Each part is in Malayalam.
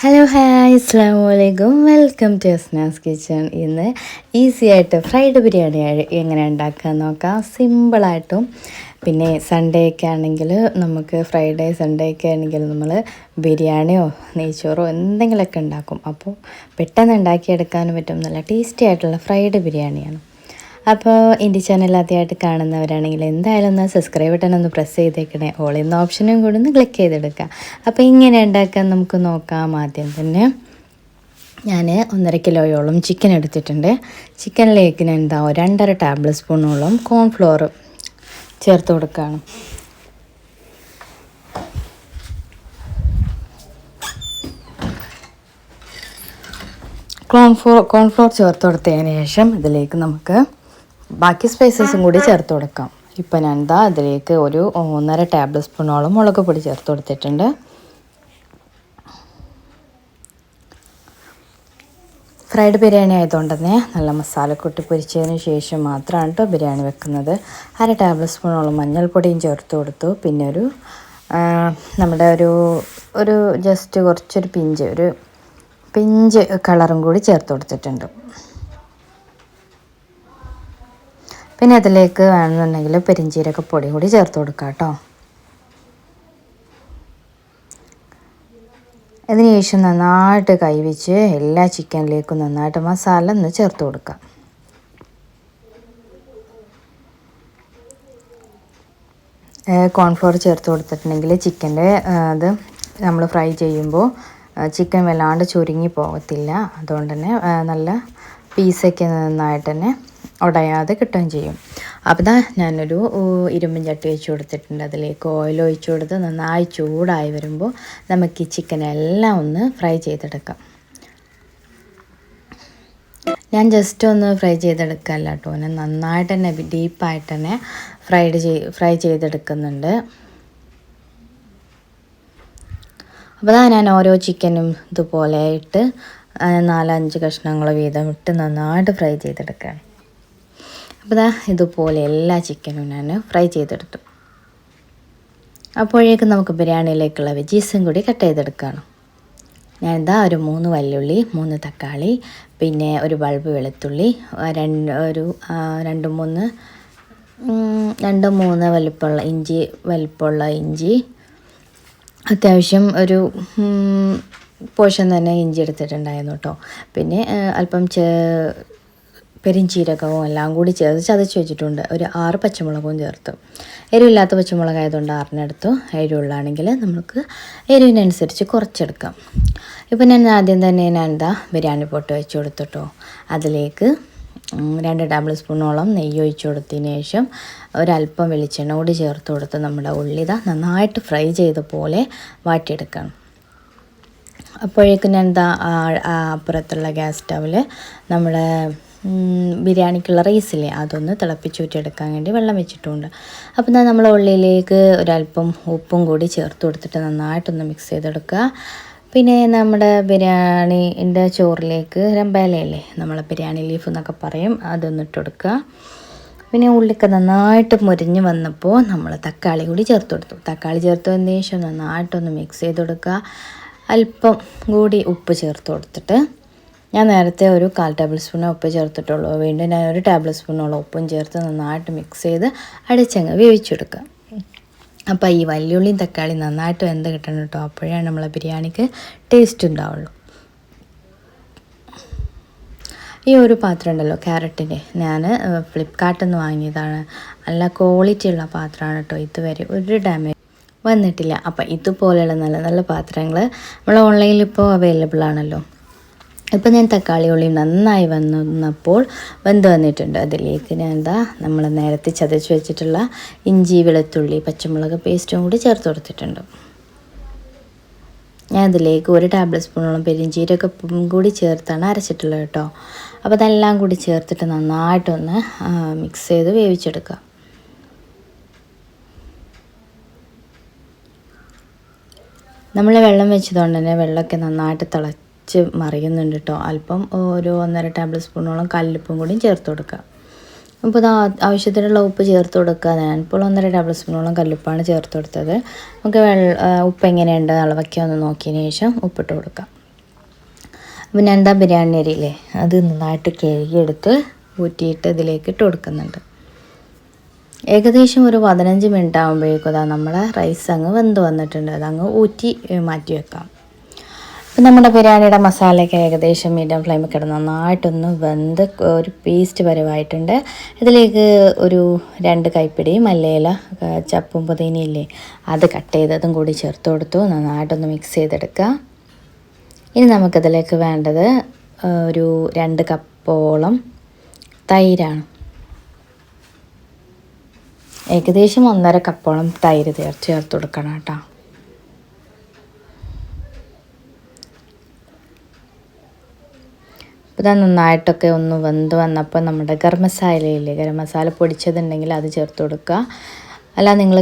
ഹലോ ഹായ് അസ്സലാമു അലൈക്കും വെൽക്കം ടു അസ്നാസ് കിച്ചൺ. ഇന്ന് ഈസി ആയിട്ട് ഫ്രൈഡ് ബിരിയാണി എങ്ങനെ ഉണ്ടാക്കാൻ നോക്കാം. സിമ്പിളായിട്ടും പിന്നെ സൺഡേ ഒക്കെ ആണെങ്കിൽ നമുക്ക് ഫ്രൈഡേ സൺഡേ ഒക്കെ ആണെങ്കിൽ നമ്മൾ ബിരിയാണിയോ നെയ്ച്ചോറോ എന്തെങ്കിലുമൊക്കെ ഉണ്ടാക്കും. അപ്പോൾ പെട്ടെന്ന് ഉണ്ടാക്കിയെടുക്കാനും പറ്റും. നല്ല ടേസ്റ്റി ആയിട്ടുള്ള ഫ്രൈഡ് ബിരിയാണിയാണ്. അപ്പോൾ എൻ്റെ ചാനൽ ആദ്യമായിട്ട് കാണുന്നവരാണെങ്കിൽ എന്തായാലും ഒന്ന് സബ്സ്ക്രൈബ് ബട്ടൺ ഒന്ന് പ്രസ് ചെയ്തേക്കണേ. ഓൾ എന്ന ഓപ്ഷനും കൂടി ഒന്ന് ക്ലിക്ക് ചെയ്തെടുക്കുക. അപ്പോൾ ഇങ്ങനെ ഉണ്ടാക്കാൻ നമുക്ക് നോക്കാം. ആദ്യം തന്നെ ഞാൻ 1.5 കിലോയോളം ചിക്കൻ എടുത്തിട്ടുണ്ട്. ചിക്കനിലേക്ക് ഞാൻ 2.5 ടേബിൾ സ്പൂണോളം കോൺഫ്ലോർ ചേർത്ത് കൊടുക്കുകയാണ്. കോൺഫ്ലോർ ചേർത്ത് കൊടുത്തതിന് ശേഷം ഇതിലേക്ക് നമുക്ക് ബാക്കി സ്പൈസസും കൂടി ചേർത്ത് കൊടുക്കാം. ഇപ്പം ഞാൻ അതിലേക്ക് ഒരു 1.5 ടേബിൾ സ്പൂണോളം മുളക് പൊടി ചേർത്ത് കൊടുത്തിട്ടുണ്ട്. ഫ്രൈഡ് ബിരിയാണി ആയതുകൊണ്ട് തന്നെ നല്ല മസാലക്കൂട്ടി പൊരിച്ചതിന് ശേഷം മാത്രമാണ് കേട്ടോ ബിരിയാണി വെക്കുന്നത്. 1/2 ടേബിൾ സ്പൂണോളം മഞ്ഞൾപ്പൊടിയും ചേർത്ത് കൊടുത്തു. പിന്നെ നമ്മുടെ ഒരു ജസ്റ്റ് കുറച്ചൊരു പിഞ്ച് കളറും കൂടി ചേർത്ത് കൊടുത്തിട്ടുണ്ട്. പിന്നെ അതിലേക്ക് വേണമെന്നുണ്ടെങ്കിൽ പെരിഞ്ചീരകപ്പൊടി കൂടി ചേർത്ത് കൊടുക്കാം കേട്ടോ. അതിന് ശേഷം നന്നായിട്ട് കൈവച്ച് എല്ലാ ചിക്കനിലേക്കും നന്നായിട്ട് മസാല ഒന്ന് ചേർത്ത് കൊടുക്കാം. കോൺഫ്ലോർ ചേർത്ത് കൊടുത്തിട്ടുണ്ടെങ്കിൽ ചിക്കൻ്റെ അത് നമ്മൾ ഫ്രൈ ചെയ്യുമ്പോൾ ചിക്കൻ വല്ലാണ്ട് ചുരുങ്ങി പോകത്തില്ല. അതുകൊണ്ട് തന്നെ നല്ല പീസൊക്കെ നന്നായിട്ട് തന്നെ ഉടയാതെ കിട്ടുകയും ചെയ്യും. അപ്പോൾ ഞാനൊരു ഇരുമ്പൻ ചട്ടി വെച്ച് കൊടുത്തിട്ടുണ്ട്. അതിലേക്ക് ഓയിൽ ഒഴിച്ച് കൊടുത്ത് നന്നായി ചൂടായി വരുമ്പോൾ നമുക്ക് ഈ ചിക്കനെല്ലാം ഒന്ന് ഫ്രൈ ചെയ്തെടുക്കാം. ഞാൻ ജസ്റ്റ് ഒന്ന് ഫ്രൈ ചെയ്തെടുക്കല്ല കേട്ടോ, ഞാൻ നന്നായിട്ട് തന്നെ ഡീപ്പായിട്ട് തന്നെ ഫ്രൈ ചെയ്തെടുക്കുന്നുണ്ട്. അപ്പോൾ ഞാൻ ഓരോ ചിക്കനും ഇതുപോലെ ഇട്ട് 4-5 കഷ്ണങ്ങൾ വീതം ഇട്ട് നന്നായിട്ട് ഫ്രൈ ചെയ്തെടുക്കുകയാണ്. അപ്പോൾ ഇതുപോലെ എല്ലാ ചിക്കനും ഞാൻ ഫ്രൈ ചെയ്തെടുത്തു. അപ്പോഴേക്കും നമുക്ക് ബിരിയാണിയിലേക്കുള്ള വെജീസും കൂടി കട്ട് ചെയ്തെടുക്കുകയാണ്. ഞാൻ ഒരു 3 വല്ലുള്ളി, 3 തക്കാളി, പിന്നെ ഒരു ബൾബ് വെളുത്തുള്ളി, 2-3 വലിപ്പമുള്ള ഇഞ്ചി, അത്യാവശ്യം ഒരു പോർഷൻ തന്നെ ഇഞ്ചി എടുത്തിട്ടുണ്ടായിരുന്നു കേട്ടോ. പിന്നെ അല്പം പെരിഞ്ചീരകവും എല്ലാം കൂടി ചേർത്ത് ചതച്ച് വെച്ചിട്ടുണ്ട്. ഒരു 6 പച്ചമുളകും ചേർത്തു. എരിവില്ലാത്ത പച്ചമുളകായതുകൊണ്ട് 6 എടുത്തു. എരിവുള്ളാണെങ്കിൽ നമുക്ക് എരിവിനനുസരിച്ച് കുറച്ചെടുക്കാം. ഇപ്പം ഞാൻ ആദ്യം തന്നെ ബിരിയാണി പോട്ട് വെച്ച് കൊടുത്തിട്ടോ. അതിലേക്ക് 2 ടേബിൾ സ്പൂണോളം നെയ്യ് ഒഴിച്ച് കൊടുത്തതിന് ശേഷം ഒരല്പം വെളിച്ചെണ്ണ കൂടി ചേർത്ത് കൊടുത്ത് നമ്മുടെ ഉള്ളി നന്നായിട്ട് ഫ്രൈ ചെയ്ത പോലെ വാട്ടിയെടുക്കണം. അപ്പോഴേക്കും ഞാൻ അപ്പുറത്തുള്ള ഗ്യാസ് സ്റ്റൗവിൽ നമ്മുടെ ബിരിയാണിക്കുള്ള റൈസില്ലേ അതൊന്ന് തിളപ്പിച്ചൂറ്റിയെടുക്കാൻ വേണ്ടി വെള്ളം വെച്ചിട്ടുണ്ട്. അപ്പോൾ നമ്മൾ ഉള്ളിലേക്ക് ഒരല്പം ഉപ്പും കൂടി ചേർത്ത് കൊടുത്തിട്ട് നന്നായിട്ടൊന്ന് മിക്സ് ചെയ്തെടുക്കുക. പിന്നെ നമ്മുടെ ബിരിയാണിൻ്റെ ചോറിലേക്ക് രമ്പയിലല്ലേ, നമ്മളെ ബിരിയാണി ലീഫ് എന്നൊക്കെ പറയും, അതൊന്ന് ഇട്ട് കൊടുക്കുക. പിന്നെ ഉള്ളിയൊക്കെ നന്നായിട്ട് മുരിഞ്ഞ് വന്നപ്പോൾ നമ്മൾ തക്കാളി കൂടി ചേർത്ത് കൊടുത്തു. തക്കാളി ചേർത്തതിന് ശേഷം നന്നായിട്ടൊന്ന് മിക്സ് ചെയ്ത് കൊടുക്കുക. അല്പം കൂടി ഉപ്പ് ചേർത്ത് കൊടുത്തിട്ട്, ഞാൻ നേരത്തെ ഒരു 1/4 ടേബിൾ സ്പൂൺ ഉപ്പ് ചേർത്തിട്ടുള്ളൂ. വീണ്ടും ഞാൻ 1 ടേബിൾ സ്പൂണോളം ഉപ്പും ചേർത്ത് നന്നായിട്ട് മിക്സ് ചെയ്ത് അടിച്ചങ്ങ് വേവിച്ചെടുക്കുക. അപ്പോൾ ഈ വല്യുള്ളിയും തക്കാളി നന്നായിട്ട് വെന്ത് കിട്ടണം കേട്ടോ. അപ്പോഴാണ് നമ്മളെ ബിരിയാണിക്ക് ടേസ്റ്റ് ഉണ്ടാവുള്ളൂ. ഈ ഒരു പാത്രം ഉണ്ടല്ലോ ക്യാരറ്റിൻ്റെ, ഞാൻ ഫ്ലിപ്കാർട്ടിൽ നിന്ന് വാങ്ങിയതാണ്. നല്ല ക്വാളിറ്റി ഉള്ള പാത്രമാണ് കേട്ടോ. ഇതുവരെ ഒരു ഡാമേജ് വന്നിട്ടില്ല. അപ്പോൾ ഇതുപോലെയുള്ള നല്ല നല്ല പാത്രങ്ങൾ നമ്മൾ ഓൺലൈനിൽ ഇപ്പോൾ അവൈലബിൾ ആണല്ലോ. ഇപ്പം ഞാൻ തക്കാളി ഉള്ളിയും നന്നായി വെന്ത് വന്നിട്ടുണ്ട്. അതിലേക്ക് ഞാൻ നമ്മൾ നേരത്തെ ചതച്ച് വെച്ചിട്ടുള്ള ഇഞ്ചി, വെളുത്തുള്ളി, പച്ചമുളക് പേസ്റ്റും കൂടി ചേർത്ത് കൊടുത്തിട്ടുണ്ട്. ഞാൻ അതിലേക്ക് 1 ടേബിൾ സ്പൂണോളം പെരിഞ്ചീരകം കൂടി ചേർത്താണ് അരച്ചിട്ടുള്ളത് കേട്ടോ. അപ്പോൾ അതെല്ലാം കൂടി ചേർത്തിട്ട് നന്നായിട്ടൊന്ന് മിക്സ് ചെയ്ത് വേവിച്ചെടുക്കുക. നമ്മൾ വെള്ളം വെച്ചതുകൊണ്ട് തന്നെ വെള്ളമൊക്കെ നന്നായിട്ട് മറിയുന്നുണ്ട് കേട്ടോ. അല്പം ഒരു 1.5 ടേബിൾ സ്പൂണോളം കല്ലുപ്പും കൂടി ചേർത്ത് കൊടുക്കുക. അപ്പോൾ ആവശ്യത്തിനുള്ള ഉപ്പ് ചേർത്ത് കൊടുക്കുക. ഞാനിപ്പോൾ 1.5 ടേബിൾ സ്പൂണോളം കല്ലുപ്പാണ് ചേർത്ത് കൊടുത്തത്. നമുക്ക് ഉപ്പ് എങ്ങനെയുണ്ട് അളവൊക്കെ ഒന്ന് നോക്കിയതിന് ശേഷം ഉപ്പിട്ട് കൊടുക്കാം. അപ്പോൾ ഞാൻ എന്താ ബിരിയാണി അരിയില്ലേ അത് നന്നായിട്ട് കഴുകിയെടുത്ത് ഊറ്റിയിട്ട് ഇതിലേക്ക് ഇട്ട് കൊടുക്കുന്നുണ്ട്. ഏകദേശം ഒരു 15 മിനിറ്റ് ആകുമ്പോഴേക്കും അതാ നമ്മളെ റൈസ് അങ്ങ് വെന്ത് വന്നിട്ടുണ്ട്. അതങ്ങ് ഊറ്റി മാറ്റി വെക്കാം. അപ്പം നമ്മുടെ ബിരിയാണിയുടെ മസാലയൊക്കെ ഏകദേശം മീഡിയം ഫ്ലെയിമിൽ കിടന്ന് നന്നായിട്ടൊന്ന് വെന്ത് ഒരു പേസ്റ്റ് പരുവായിട്ടുണ്ട്. ഇതിലേക്ക് ഒരു 2 കൈപ്പിടി മല്ലിയില, ചപ്പും പുതിനയില്ലേ അത് കട്ട് ചെയ്തതും കൂടി ചേർത്ത് കൊടുത്തു. നന്നായിട്ടൊന്ന് മിക്സ് ചെയ്തെടുക്കുക. ഇനി നമുക്കിതിലേക്ക് വേണ്ടത് ഒരു 2 കപ്പോളം തൈരാണ്. ഏകദേശം 1.5 കപ്പോളം തൈര് ചേർത്ത് കൊടുക്കണം കേട്ടോ. അപ്പോൾ ഇത് നന്നായിട്ടൊക്കെ ഒന്ന് വെന്ത് വന്നപ്പോൾ നമ്മുടെ ഗരം മസാലയില്ലേ, ഗരം മസാല പൊടിച്ചതുണ്ടെങ്കിൽ അത് ചേർത്ത് കൊടുക്കുക. അല്ല നിങ്ങൾ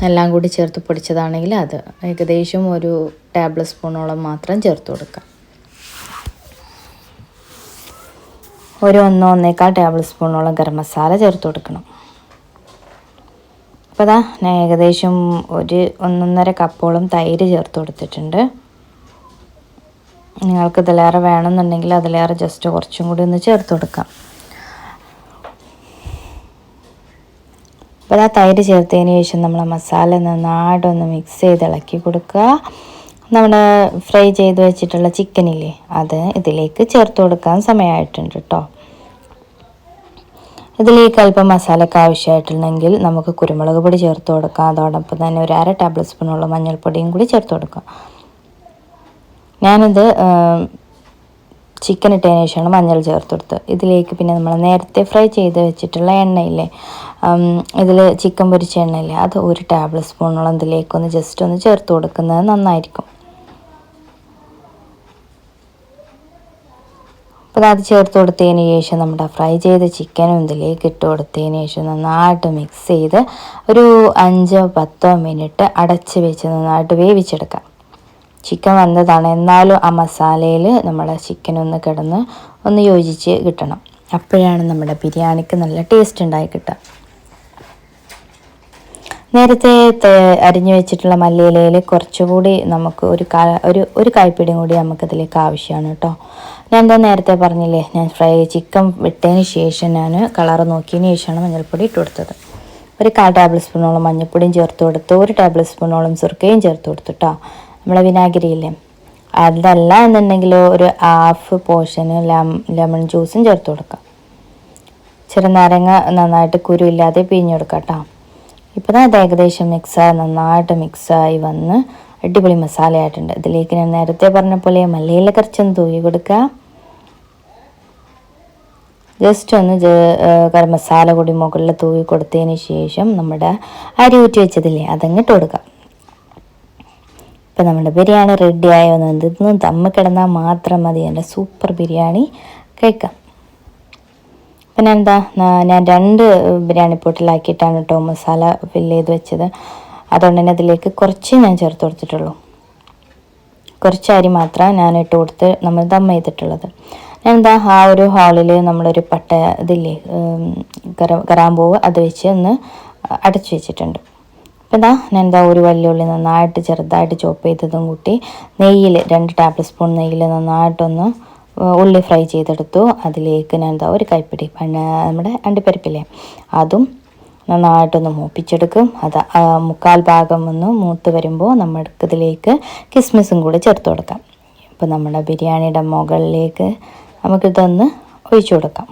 എല്ലാം കൂടി ചേർത്ത് പൊടിച്ചതാണെങ്കിൽ അത് ഏകദേശം ഒരു ടേബിൾ സ്പൂണോളം മാത്രം ചേർത്ത് കൊടുക്കുക. ഒരു 1-1.25 ടേബിൾ സ്പൂണോളം ഗരം മസാല ചേർത്ത് കൊടുക്കണം. അപ്പോൾ അതാ ഞാൻ ഏകദേശം ഒരു 1.5 കപ്പോളം തൈര് ചേർത്ത് കൊടുത്തിട്ടുണ്ട്. നിങ്ങൾക്ക് ഇതിലേറെ വേണമെന്നുണ്ടെങ്കിൽ അതിലേറെ ജസ്റ്റ് കുറച്ചും കൂടി ഒന്ന് ചേർത്ത് കൊടുക്കാം. അപ്പോൾ ആ തൈര് ചേർത്തതിന് ശേഷം നമ്മൾ മസാല നന്നായിട്ടൊന്ന് മിക്സ് ചെയ്ത് ഇളക്കി കൊടുക്കുക. നമ്മൾ ഫ്രൈ ചെയ്ത് വെച്ചിട്ടുള്ള ചിക്കനില്ലേ അത് ഇതിലേക്ക് ചേർത്ത് കൊടുക്കാൻ സമയമായിട്ടുണ്ട് കേട്ടോ. ഇതിലേക്ക് അല്പം മസാലയ്ക്ക് ആവശ്യമായിട്ടുണ്ടെങ്കിൽ നമുക്ക് കുരുമുളക് പൊടി ചേർത്ത് കൊടുക്കാം. അതോടൊപ്പം തന്നെ ഒരു 1/2 ടേബിൾ സ്പൂണുള്ള മഞ്ഞൾപ്പൊടിയും കൂടി ചേർത്ത് കൊടുക്കാം. ഞാനിത് ചിക്കൻ ഇട്ടതിന് ശേഷമാണ് മഞ്ഞൾ ചേർത്ത് കൊടുത്തത്. ഇതിലേക്ക് പിന്നെ നമ്മൾ നേരത്തെ ഫ്രൈ ചെയ്ത് വെച്ചിട്ടുള്ള എണ്ണയില്ലേ, ഇതിൽ ചിക്കൻ പൊരിച്ച എണ്ണയില്ലേ അത് 1 ടേബിൾ സ്പൂണോളം ഇതിലേക്കൊന്ന് ജസ്റ്റ് ഒന്ന് ചേർത്ത് കൊടുക്കുന്നത് നന്നായിരിക്കും. അപ്പോൾ അത് ചേർത്ത് കൊടുത്തതിന് ശേഷം നമ്മുടെ ഫ്രൈ ചെയ്ത ചിക്കനും ഇതിലേക്ക് ഇട്ട് കൊടുത്തതിന് ശേഷം നന്നായിട്ട് മിക്സ് ചെയ്ത് ഒരു 5-10 മിനിറ്റ് അടച്ച് വെച്ച് നന്നായിട്ട് വേവിച്ചെടുക്കാം. ചിക്കൻ വന്നതാണ്, എന്നാലും ആ മസാലയിൽ നമ്മുടെ ചിക്കൻ ഒന്ന് കിടന്ന് ഒന്ന് യോജിച്ച് കിട്ടണം. അപ്പോഴാണ് നമ്മുടെ ബിരിയാണിക്ക് നല്ല ടേസ്റ്റ് ഉണ്ടായി കിട്ടുക. നേരത്തെ അരിഞ്ഞു വെച്ചിട്ടുള്ള മല്ലിയിലയിൽ കുറച്ചുകൂടി നമുക്ക് ഒരു കൈപ്പിടിയും കൂടി നമുക്കതിലേക്ക് ആവശ്യമാണ് കേട്ടോ. ഞാൻ എന്താ നേരത്തെ പറഞ്ഞില്ലേ, ഞാൻ ചിക്കൻ വിട്ടതിന് ശേഷം ഞാൻ കളറ് നോക്കിയതിന് ശേഷമാണ് മഞ്ഞൾപ്പൊടി ഇട്ട് കൊടുത്തത്. ഒരു 1/4 ടേബിൾ സ്പൂണോളം മഞ്ഞൾപ്പൊടിയും ചേർത്ത് കൊടുത്ത് 1 ടേബിൾ സ്പൂണോളം സുർക്കയും ചേർത്ത് കൊടുത്തു കേട്ടോ. നമ്മളെ വിനാഗിരിയില്ലേ അതല്ല എന്നുണ്ടെങ്കിൽ ഒരു 1/2 പോർഷന് ലെമൺ ജ്യൂസും ചേർത്ത് കൊടുക്കാം. ചെറുനാരങ്ങ നന്നായിട്ട് കുരുവില്ലാതെ പിഴിഞ്ഞ് കൊടുക്കാം കേട്ടോ. ഇപ്പോൾ അത് ഏകദേശം നന്നായിട്ട് മിക്സായി വന്ന് അടിപൊളി മസാലയായിട്ടുണ്ട്. ഇതിലേക്ക് ഞാൻ നേരത്തെ പറഞ്ഞ പോലെ മല്ലിയില കുറച്ചൊന്ന് തൂവി കൊടുക്കുക. ജസ്റ്റ് ഒന്ന് ഗരം മസാല കൂടി മുകളിൽ തൂവി കൊടുത്തതിന് ശേഷം നമ്മുടെ അരി ഊറ്റി വെച്ചതില്ലേ അതങ്ങിട്ട് കൊടുക്കാം. ഇപ്പം നമ്മുടെ ബിരിയാണി റെഡിയായി വന്നത് ഇതൊന്നും ദമ്മ് കിടന്നാൽ മാത്രം മതി എൻ്റെ സൂപ്പർ ബിരിയാണി കഴിക്കാം. പിന്നെ ഞാൻ 2 ബിരിയാണി പൊട്ടിലാക്കിയിട്ടാണ് കേട്ടോ മസാല ഫില്ല് ചെയ്ത് വെച്ചത്. അതുകൊണ്ട് തന്നെ അതിലേക്ക് കുറച്ച് ഞാൻ ചേർത്ത് കൊടുത്തിട്ടുള്ളൂ. കുറച്ച് അരി മാത്രം ഞാൻ ഇട്ട് കൊടുത്ത് നമ്മൾ ദം ചെയ്തിട്ടുള്ളത്. ഞാൻ ആ ഒരു ഹാളിൽ നമ്മളൊരു പട്ട ഇതില്ലേ കറാമ്പൂവ് അത് വെച്ച് ഒന്ന് അടച്ചു വെച്ചിട്ടുണ്ട്. അപ്പം ഞാൻ ഒരു വല്യുള്ളി നന്നായിട്ട് ചെറുതായിട്ട് ചോപ്പ് ചെയ്തതും കൂട്ടി നെയ്യിൽ 2 ടേബിൾ സ്പൂൺ നെയ്യിൽ നന്നായിട്ടൊന്ന് ഉള്ളി ഫ്രൈ ചെയ്തെടുത്തു. അതിലേക്ക് ഞാൻ ഒരു കൈപ്പിടി നമ്മുടെ അണ്ടിപ്പരിപ്പില്ലേ അതും നന്നായിട്ടൊന്ന് മൂപ്പിച്ചെടുക്കും. അത് 1/4 ഭാഗം ഒന്ന് മൂത്ത് വരുമ്പോൾ നമ്മൾക്ക് ഇതിലേക്ക് കിസ്മിസും കൂടി ചേർത്ത് കൊടുക്കാം. അപ്പോൾ നമ്മുടെ ബിരിയാണിയുടെ മുകളിലേക്ക് നമുക്കിതൊന്ന് ഒഴിച്ചു കൊടുക്കാം.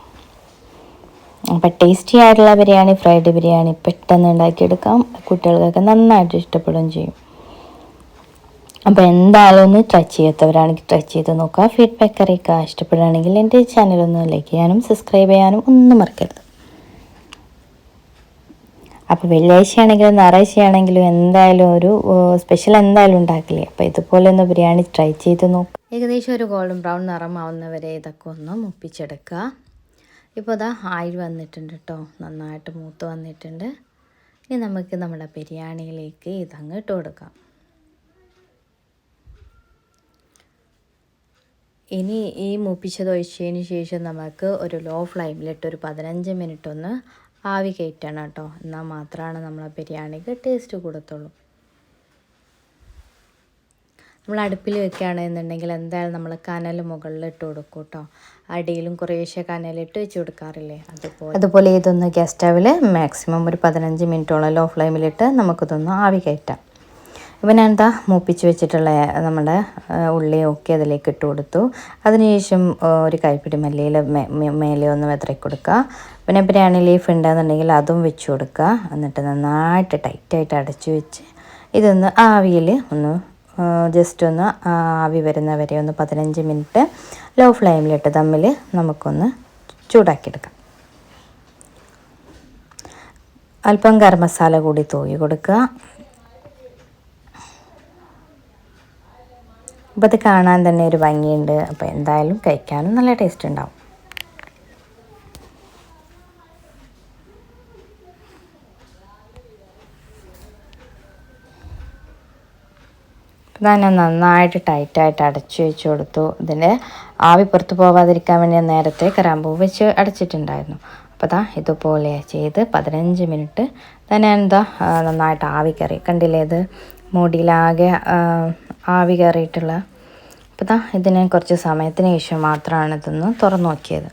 അപ്പം ടേസ്റ്റി ആയിട്ടുള്ള ബിരിയാണി, ഫ്രൈഡ് ബിരിയാണി പെട്ടെന്ന് ഉണ്ടാക്കിയെടുക്കാം. കുട്ടികൾക്കൊക്കെ നന്നായിട്ട് ഇഷ്ടപ്പെടുകയും ചെയ്യും. അപ്പോൾ എന്തായാലും ഒന്ന് ട്രൈ ചെയ്യാത്തവരാണെങ്കിൽ ട്രൈ ചെയ്ത് നോക്കുക. ഫീഡ്ബാക്ക് അറിയിക്കുക. ഇഷ്ടപ്പെടുകയാണെങ്കിൽ എൻ്റെ ചാനലൊന്ന് ലൈക്ക് ചെയ്യാനും സബ്സ്ക്രൈബ് ചെയ്യാനും ഒന്നും മറക്കരുത്. അപ്പോൾ വെള്ളിയാഴ്ചയാണെങ്കിലും ഞായറാഴ്ചയാണെങ്കിലും എന്തായാലും ഒരു സ്പെഷ്യൽ എന്തായാലും ഉണ്ടാക്കില്ലേ. അപ്പോൾ ഇതുപോലെ ഒന്ന് ബിരിയാണി ട്രൈ ചെയ്ത് നോക്കുക. ഏകദേശം ഒരു ഗോൾഡൻ ബ്രൗൺ നിറമാവുന്നവരെ ഇതൊക്കെ ഒന്ന് മുപ്പിച്ചെടുക്കുക. ഇപ്പോൾ ഇതാ ആയി വന്നിട്ടുണ്ട് കേട്ടോ, നന്നായിട്ട് മൂത്ത് വന്നിട്ടുണ്ട്. ഇനി നമുക്ക് നമ്മുടെ ബിരിയാണിയിലേക്ക് ഇതങ്ങ് ഇട്ട് കൊടുക്കാം. ഇനി ഈ മൂപ്പിച്ചത് ഒഴിച്ചതിന് ശേഷം നമുക്ക് ഒരു ലോ ഫ്ലെയിമിലിട്ട് ഒരു 15 മിനിറ്റ് ഒന്ന് ആവി കയറ്റണം കേട്ടോ. എന്നാൽ മാത്രമാണ് നമ്മളെ ബിരിയാണിക്ക് ടേസ്റ്റ് കൂടത്തുള്ളൂ. നമ്മൾ അടുപ്പിൽ വെക്കുകയാണെന്നുണ്ടെങ്കിൽ എന്തായാലും നമ്മൾ കനൽ മുകളിൽ ഇട്ട് കൊടുക്കും കേട്ടോ. അടിയിലും കുറേശ്ശെ കനലിട്ട് വെച്ച് കൊടുക്കാറില്ലേ, അതുപോലെ ഇതൊന്ന് ഗ്യാസ് സ്റ്റവിൽ മാക്സിമം ഒരു 15 മിനിറ്റോളം ലോ ഫ്ലെയിമിലിട്ട് നമുക്കിതൊന്ന് ആവി കയറ്റാം. ഇപ്പം ഞാൻ എന്താ മൂപ്പിച്ച് വെച്ചിട്ടുള്ള നമ്മുടെ ഉള്ളിയൊക്കെ അതിലേക്ക് ഇട്ട് കൊടുത്തു. അതിനുശേഷം ഒരു കൈപ്പിടി മല്ലിയിൽ മേലെ ഒന്ന് വിതറി കൊടുക്കുക. പിന്നെ ബിരിയാണി ലീഫ് ഉണ്ടെന്നുണ്ടെങ്കിൽ അതും വെച്ച് കൊടുക്കുക. എന്നിട്ട് നന്നായിട്ട് ടൈറ്റായിട്ട് അടച്ചു വെച്ച് ഇതൊന്ന് ആവിയിൽ ഒന്ന് ജസ്റ്റ് ഒന്ന് ആവി വരുന്നവരെ ഒന്ന് 15 മിനിറ്റ് ലോ ഫ്ലെയിമിലിട്ട് തമ്മിൽ നമുക്കൊന്ന് ചൂടാക്കിയെടുക്കാം. അല്പം ഗരം മസാല കൂടി തൂകി കൊടുക്കുക. അപ്പോൾ ഇത് കാണാൻ തന്നെ ഒരു ഭംഗിയുണ്ട്. അപ്പോൾ എന്തായാലും കഴിക്കാനും നല്ല ടേസ്റ്റ് ഉണ്ടാവും. ഞാൻ നന്നായിട്ട് ടൈറ്റായിട്ട് അടച്ചു വെച്ച് കൊടുത്തു. ഇതിൻ്റെ ആവി പുറത്ത് പോകാതിരിക്കാൻ വേണ്ടി ഞാൻ നേരത്തെ കറാമ്പൂ വെച്ച് അടച്ചിട്ടുണ്ടായിരുന്നു. അപ്പോൾ ഇതുപോലെ ചെയ്ത് 15 മിനിറ്റ് തന്നെ നന്നായിട്ട് ആവി കയറി. കണ്ടില്ലേ, ഇത് മൂടിയിലാകെ ആവി കയറിയിട്ടുള്ള. അപ്പോൾ ഇതിന് കുറച്ച് സമയത്തിന് ശേഷം മാത്രമാണ് ഇതൊന്ന് തുറന്നു നോക്കിയത്.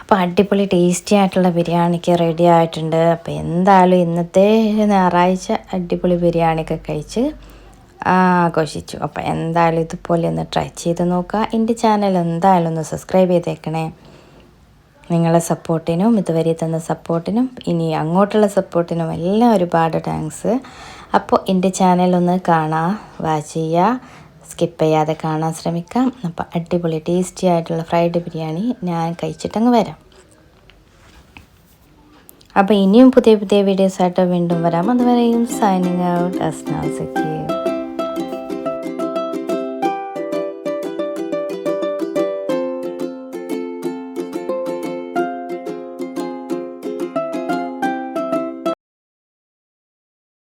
അപ്പോൾ അടിപൊളി ടേസ്റ്റി ആയിട്ടുള്ള ബിരിയാണിക്ക് റെഡി ആയിട്ടുണ്ട്. അപ്പോൾ എന്തായാലും ഇന്നത്തെ ഞായറാഴ്ച അടിപൊളി ബിരിയാണിയൊക്കെ കഴിച്ച് ആഘോഷിച്ചു. അപ്പോൾ എന്തായാലും ഇതുപോലെ ഒന്ന് ട്രൈ ചെയ്ത് നോക്കുക. എൻ്റെ ചാനൽ എന്തായാലും ഒന്ന് സബ്സ്ക്രൈബ് ചെയ്തേക്കണേ. നിങ്ങളെ സപ്പോർട്ടിനും ഇതുവരെ തന്ന സപ്പോർട്ടിനും ഇനി അങ്ങോട്ടുള്ള സപ്പോർട്ടിനും എല്ലാം ഒരുപാട് താങ്ക്സ്. അപ്പോൾ എൻ്റെ ചാനലൊന്ന് കാണാൻ വാച്ച് ചെയ്യുക, സ്കിപ്പ് ചെയ്യാതെ കാണാൻ ശ്രമിക്കാം. അപ്പോൾ അടിപൊളി ടേസ്റ്റി ആയിട്ടുള്ള ഫ്രൈഡ് ബിരിയാണി ഞാൻ കഴിച്ചിട്ടങ്ങ് വരാം. അപ്പോൾ ഇനിയും പുതിയ പുതിയ വീഡിയോസായിട്ട് വീണ്ടും വരാം. അതുവരെയും സൈനിങ് ഔട്ട് അസ്നാ സക്കീർ.